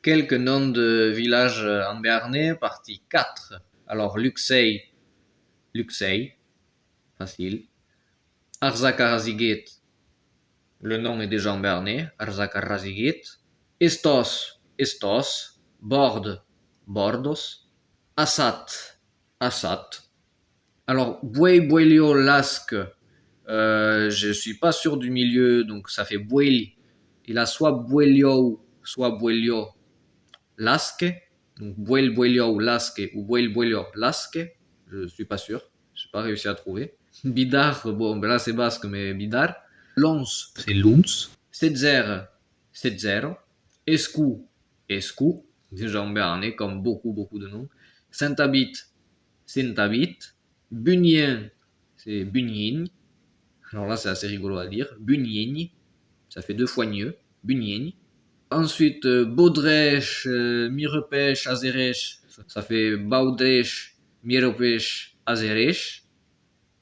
Quelques noms de villages en Béarnais, partie 4. Alors, Luxeuil, Luxeuil, facile. Arzakarazigit, le nom est déjà en Béarnais, Arzakarazigit. Estos, Estos. Borde, Bordos. Assat, Assat. Alors, Buey, Buelio, Lasque, je suis pas sûr du milieu, donc ça fait Buel. Il a soit Buelio, soit Buelio, Lasque. Donc Buel, Buelio, Lasque ou Buel, Buelio, Lasque. Je suis pas sûr. J'ai pas réussi à trouver. Bidar, bon, ben là c'est basque, mais Bidar. Lons, c'est Luns. Setzer, Setzero. Escou, Escou. Déjà en béarnais, comme beaucoup de noms. Saint-Habit, Saint-Habit. Bunien, c'est Bunyin. Alors là, c'est assez rigolo à dire. Bunyin, ça fait deux fois mieux. Bunyin. Ensuite, Baudrech, Mirepech, Azerech, ça fait Baudrech, Mirepech, Azerech.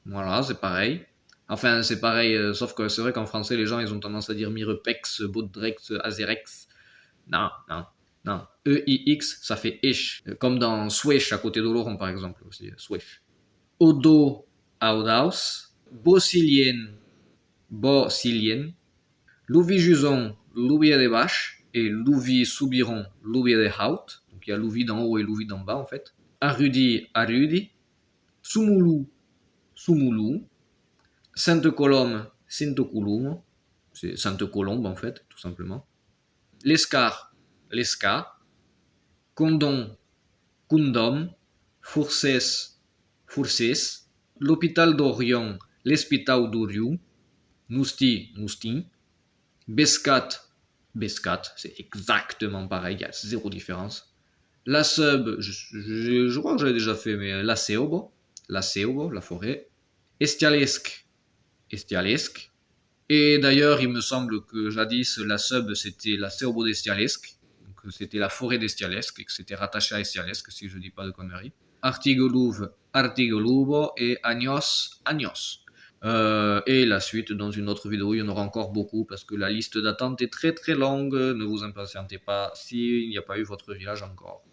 Voilà, c'est pareil. Enfin, c'est pareil, sauf que c'est vrai qu'en français, les gens, ils ont tendance à dire Mirepex, Baudrex, Azerex. Non, non, non. E-I-X, ça fait Esh. Comme dans Swesh, à côté d'Oloron, par exemple, aussi. Swesh. Odo, Audaus. Bocilien, Bocilien. Louvis-Juson, Louvier des Vaches. Et Louvis-Soubiron, Louvier des Haut. Donc il y a Louvis d'en haut et Louvis d'en bas, en fait. Arudi, Arudi. Soumoulou, Soumoulou. Sainte-Colombe, Sainte-Colombe. C'est Sainte-Colombe, en fait, tout simplement. L'Escar, l'Escar. Condom, Condom. Fourcès, Fourcès. L'hôpital d'Orion, l'Hospital d'Orion. Nousti, Noustin. Bescat, Bescat, c'est exactement pareil, il y a zéro différence. La sub, je crois que j'avais déjà fait, mais la Seobo, la forêt. Estialesque, Estialesque. Et d'ailleurs, il me semble que jadis, la sub, c'était la Seobo d'Estialesque. Donc c'était la forêt d'Estialesque et que c'était rattaché à Estialesque, si je dis pas de conneries. Artigolouve, Artigoluvo et Agnos, Agnos. Et la suite dans une autre vidéo, il y en aura encore beaucoup parce que la liste d'attente est très longue. Ne vous impatientez pas s'il n'y a pas eu votre village encore.